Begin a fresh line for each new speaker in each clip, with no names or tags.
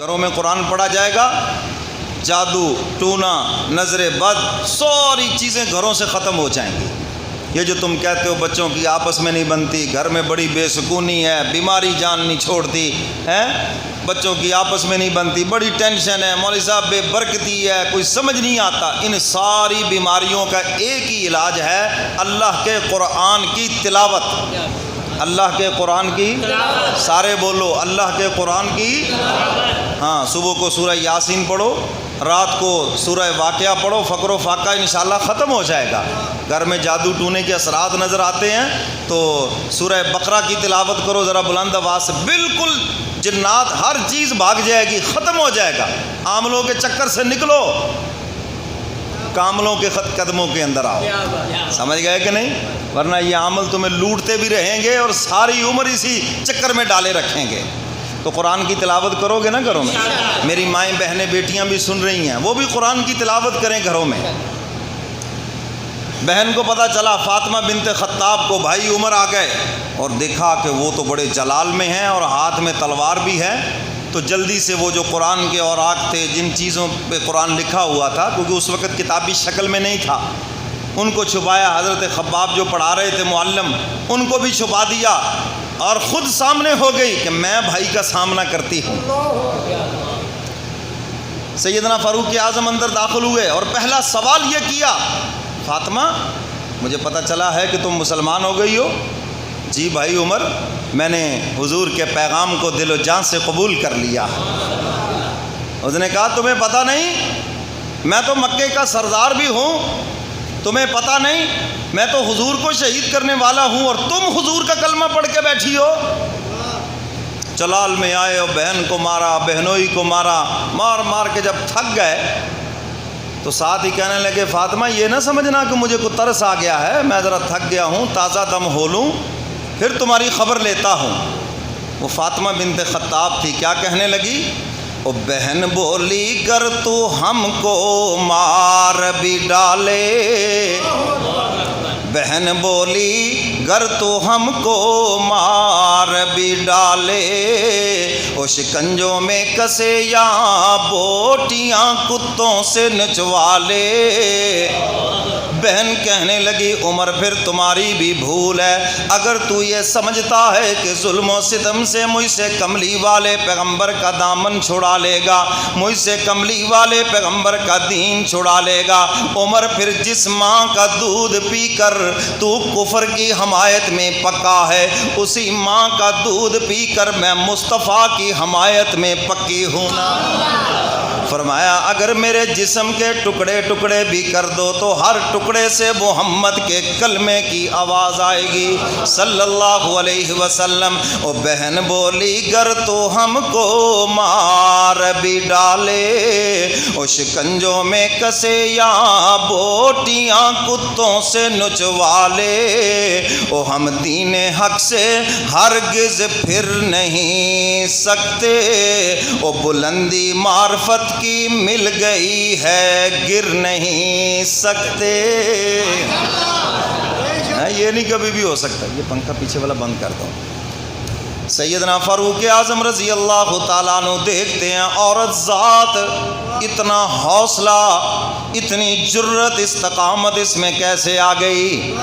گھروں میں قرآن پڑھا جائے گا، جادو ٹونا نظر بد ساری چیزیں گھروں سے ختم ہو جائیں گی۔ یہ جو تم کہتے ہو بچوں کی آپس میں نہیں بنتی، گھر میں بڑی بے سکونی ہے، بیماری جان نہیں چھوڑتی ہے، بچوں کی آپس میں نہیں بنتی، بڑی ٹینشن ہے، مولوی صاحب بے برکتی ہے، کوئی سمجھ نہیں آتا، ان ساری بیماریوں کا ایک ہی علاج ہے اللہ کے قرآن کی تلاوت۔ اللہ کے قرآن کی سارے بولو، اللہ کے قرآن کی۔ ہاں، صبح کو سورہ یاسین پڑھو، رات کو سورہ واقعہ پڑھو، فقر و فاقہ انشاءاللہ ختم ہو جائے گا۔ گھر میں جادو ٹونے کے اثرات نظر آتے ہیں تو سورہ بقرہ کی تلاوت کرو ذرا بلند آواز سے، بالکل جنات ہر چیز بھاگ جائے گی، ختم ہو جائے گا۔ عاملوں کے چکر سے نکلو، کاملوں کے قدموں کے اندر آؤ۔ سمجھ گئے کہ نہیں؟ ورنہ یہ عامل تمہیں لوٹتے بھی رہیں گے اور ساری عمر اسی چکر میں ڈالے رکھیں گے۔ تو قرآن کی تلاوت کرو گے نا گھروں میں؟ میری مائیں بہنیں بیٹیاں بھی سن رہی ہیں، وہ بھی قرآن کی تلاوت کریں گھروں میں۔ بہن کو پتہ چلا فاطمہ بنت خطاب کو بھائی عمر آ گئے اور دیکھا کہ وہ تو بڑے جلال میں ہیں اور ہاتھ میں تلوار بھی ہے، تو جلدی سے وہ جو قرآن کے اوراق تھے، جن چیزوں پہ قرآن لکھا ہوا تھا، کیونکہ اس وقت کتابی شکل میں نہیں تھا، ان کو چھپایا۔ حضرت خباب جو پڑھا رہے تھے معلم، ان کو بھی چھپا دیا اور خود سامنے ہو گئی کہ میں بھائی کا سامنا کرتی ہوں۔ سیدنا فاروق اعظم اندر داخل ہوئے اور پہلا سوال یہ کیا، فاطمہ مجھے پتہ چلا ہے کہ تم مسلمان ہو گئی ہو۔ جی بھائی عمر، میں نے حضور کے پیغام کو دل و جان سے قبول کر لیا۔ اس نے کہا تمہیں پتہ نہیں، میں تو مکے کا سردار بھی ہوں، تمہیں پتہ نہیں میں تو حضور کو شہید کرنے والا ہوں اور تم حضور کا کلمہ پڑھ کے بیٹھی ہو۔ جلال میں آئے اور بہن کو مارا، بہنوئی کو مارا، مار مار کے جب تھک گئے تو ساتھ ہی کہنے لگے فاطمہ یہ نہ سمجھنا کہ مجھے کوئی ترس آ گیا ہے، میں ذرا تھک گیا ہوں، تازہ دم ہو لوں پھر تمہاری خبر لیتا ہوں۔ وہ فاطمہ بنت خطاب تھی، کیا کہنے لگی؟ او بہن بولی گر تو ہم کو مار بھی ڈالے، بہن بولی گر تو ہم کو مار بھی ڈالے، او شکنجوں میں کسے یا بوٹیاں کتوں سے نچوا لے۔ بہن کہنے لگی عمر پھر تمہاری بھی بھول ہے، اگر تو یہ سمجھتا ہے کہ ظلم و ستم سے مجھ سے کملی والے پیغمبر کا دامن چھڑا لے گا، مجھ سے کملی والے پیغمبر کا دین چھڑا لے گا، عمر پھر جس ماں کا دودھ پی کر تو کفر کی حمایت میں پکا ہے، اسی ماں کا دودھ پی کر میں مصطفیٰ کی حمایت میں پکی ہوں نا۔ فرمایا اگر میرے جسم کے ٹکڑے ٹکڑے بھی کر دو تو ہر ٹکڑے سے محمد کے کلمے کی آواز آئے گی صلی اللہ علیہ وسلم۔ او بہن بولی گر تو ہم کو مار بھی ڈالے، او شکنجوں میں کسے یا بوٹیاں کتوں سے نچوا لے، او ہم دین حق سے ہرگز پھر نہیں سکتے، او بلندی معرفت کی مل گئی ہے گر نہیں سکتے۔ یہ نہیں کبھی بھی ہو سکتا۔ یہ پنکھا پیچھے والا بند کر دو۔ سیدنا فاروق اعظم رضی اللہ تعالیٰ عنہ دیکھتے ہیں عورت ذات اتنا حوصلہ، اتنی جرت، استقامت اس میں کیسے آ گئی۔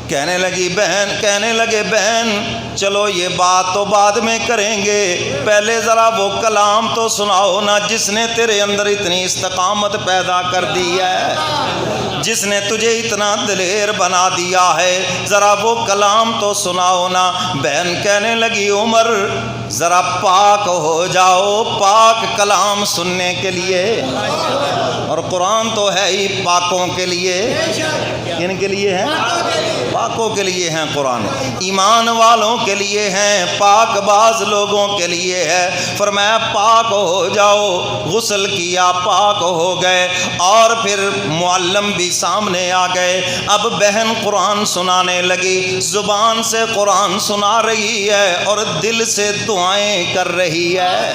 کہنے لگے بہن چلو یہ بات تو بعد میں کریں گے، پہلے ذرا وہ کلام تو سناؤ نا جس نے تیرے اندر اتنی استقامت پیدا کر دی ہے، جس نے تجھے اتنا دلیر بنا دیا ہے، ذرا وہ کلام تو سناؤ نا۔ بہن کہنے لگی عمر ذرا پاک ہو جاؤ پاک کلام سننے کے لیے، اور قرآن تو ہے ہی پاکوں کے لیے۔ کن کے لیے ہے؟ پاکوں کے لیے ہیں قرآن، ایمان والوں کے لیے ہیں، پاک باز لوگوں کے لیے ہے۔ فرمایا پاک ہو جاؤ، غسل کیا پاک ہو گئے، اور پھر معلم بھی سامنے آ گئے۔ اب بہن قرآن سنانے لگی، زبان سے قرآن سنا رہی ہے اور دل سے دعا دعائیں کر رہی ہے۔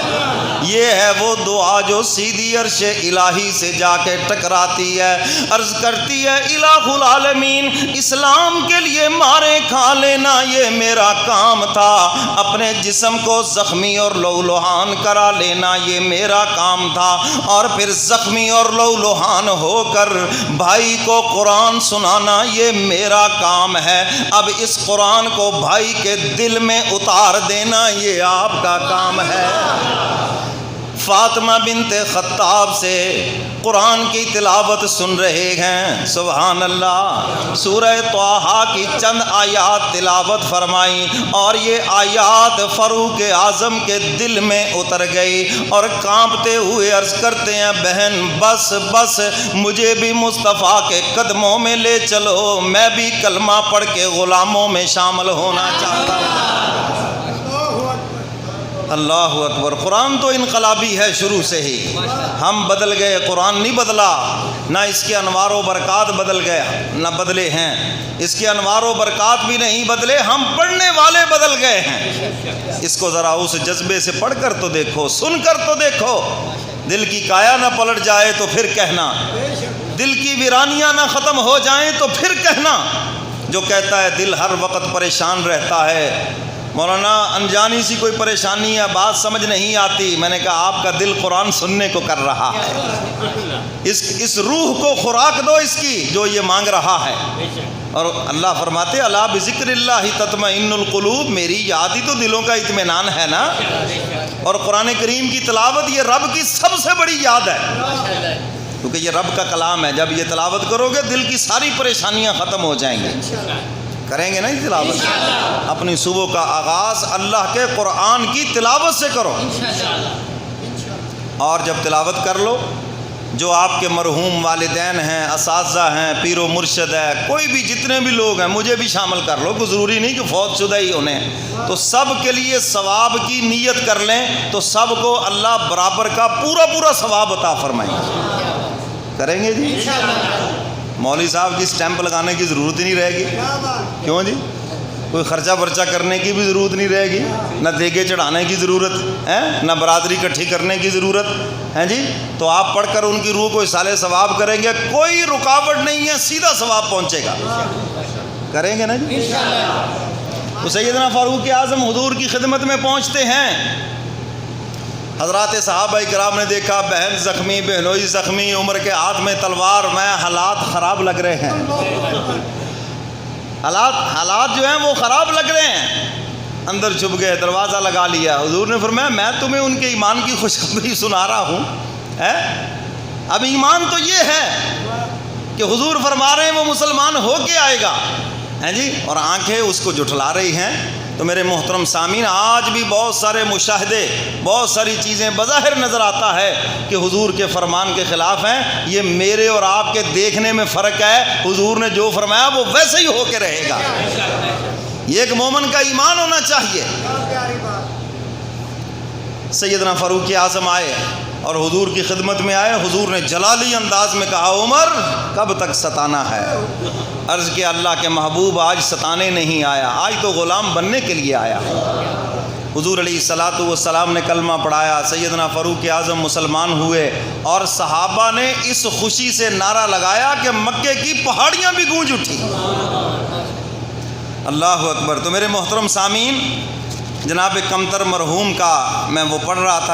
یہ ہے وہ دعا جو سیدھی عرش الہی سے جا کے ٹکراتی ہے، عرض کرتی ہے الہ العالمین اسلام کے لیے مارے کھا لینا یہ میرا کام تھا، اپنے جسم کو زخمی اور لہولہان کرا لینا یہ میرا کام تھا، اور پھر زخمی اور لہولہان ہو کر بھائی کو قرآن سنانا یہ میرا کام ہے، اب اس قرآن کو بھائی کے دل میں اتار دینا یہ آپ کا کام ہے۔ فاطمہ بنت خطاب سے قرآن کی تلاوت سن رہے ہیں، سبحان اللہ، سورہ طٰہٰ کی چند آیات تلاوت فرمائی، اور یہ آیات فاروق اعظم کے دل میں اتر گئی، اور کانپتے ہوئے عرض کرتے ہیں بہن بس بس مجھے بھی مصطفیٰ کے قدموں میں لے چلو، میں بھی کلمہ پڑھ کے غلاموں میں شامل ہونا چاہتا ہوں۔ اللہ اکبر، قرآن تو انقلابی ہے شروع سے ہی، ہم بدل گئے، قرآن نہیں بدلا، نہ اس کے انوار و برکات بدل گئے، نہ بدلے ہیں، اس کے انوار و برکات بھی نہیں بدلے، ہم پڑھنے والے بدل گئے ہیں۔ اس کو ذرا اس جذبے سے پڑھ کر تو دیکھو، سن کر تو دیکھو، دل کی کایا نہ پلٹ جائے تو پھر کہنا، دل کی ویرانیاں نہ ختم ہو جائیں تو پھر کہنا۔ جو کہتا ہے دل ہر وقت پریشان رہتا ہے، مولانا انجانی سی کوئی پریشانی یا بات سمجھ نہیں آتی، میں نے کہا آپ کا دل قرآن سننے کو کر رہا ہے، اس روح کو خوراک دو اس کی جو یہ مانگ رہا ہے۔ اور اللہ فرماتے الا بذکر اللہ تطمئن القلوب، میری یاد ہی تو دلوں کا اطمینان ہے نا، اور قرآن کریم کی تلاوت یہ رب کی سب سے بڑی یاد ہے، کیونکہ یہ رب کا کلام ہے، جب یہ تلاوت کرو گے دل کی ساری پریشانیاں ختم ہو جائیں گی۔ کریں گے نا یہ تلاوت، اپنی صبح کا آغاز اللہ کے قرآن کی تلاوت سے کرو، اور جب تلاوت کر لو جو آپ کے مرحوم والدین ہیں، اساتذہ ہیں، پیر و مرشد ہے، کوئی بھی جتنے بھی لوگ ہیں مجھے بھی شامل کر لو، کوئی ضروری نہیں کہ فوت شدہ ہی انہیں، تو سب کے لیے ثواب کی نیت کر لیں تو سب کو اللہ برابر کا پورا ثواب عطا فرمائیں گے۔ کریں گے جی؟ مولوی صاحب کی سٹیمپ لگانے کی ضرورت ہی نہیں رہے گی، کیوں جی؟ کوئی خرچہ برچہ کرنے کی بھی ضرورت نہیں رہے گی، نہ دیگے چڑھانے کی ضرورت ہے، نہ برادری اکٹھی کرنے کی ضرورت ہے جی، تو آپ پڑھ کر ان کی روح کو اصالِ ثواب کریں گے، کوئی رکاوٹ نہیں ہے، سیدھا ثواب پہنچے گا۔ کریں گے نا جی؟ تو سیدنا فاروق اعظم حضور کی خدمت میں پہنچتے ہیں، حضرات صحابہ کرام نے دیکھا بہن زخمی، بہنوئی زخمی، عمر کے ہاتھ میں تلوار، میں حالات خراب لگ رہے ہیں، حالات جو ہیں وہ خراب لگ رہے ہیں، اندر چھپ گئے، دروازہ لگا لیا۔ حضور نے فرمایا میں تمہیں ان کے ایمان کی خوشخبری سنا رہا ہوں، اب ایمان تو یہ ہے کہ حضور فرما رہے ہیں وہ مسلمان ہو کے آئے گا، ہیں جی، اور آنکھیں اس کو جھٹلا رہی ہیں۔ تو میرے محترم سامعین، آج بھی بہت سارے مشاہدے، بہت ساری چیزیں بظاہر نظر آتا ہے کہ حضور کے فرمان کے خلاف ہیں، یہ میرے اور آپ کے دیکھنے میں فرق ہے، حضور نے جو فرمایا وہ ویسے ہی ہو کے رہے گا۔ یہ ایک مومن کا ایمان ہونا چاہیے۔ سیدنا فاروق اعظم آئے اور حضور کی خدمت میں آئے، حضور نے جلالی انداز میں کہا عمر کب تک ستانا ہے؟ عرض کیا اللہ کے محبوب آج ستانے نہیں آیا، آج تو غلام بننے کے لیے آیا۔ حضور علیہ الصلاۃ والسلام نے کلمہ پڑھایا، سیدنا فاروق اعظم مسلمان ہوئے، اور صحابہ نے اس خوشی سے نعرہ لگایا کہ مکے کی پہاڑیاں بھی گونج اٹھی۔ اللہ اکبر۔ تو میرے محترم سامعین، جناب کمتر مرحوم کا میں وہ پڑھ رہا تھا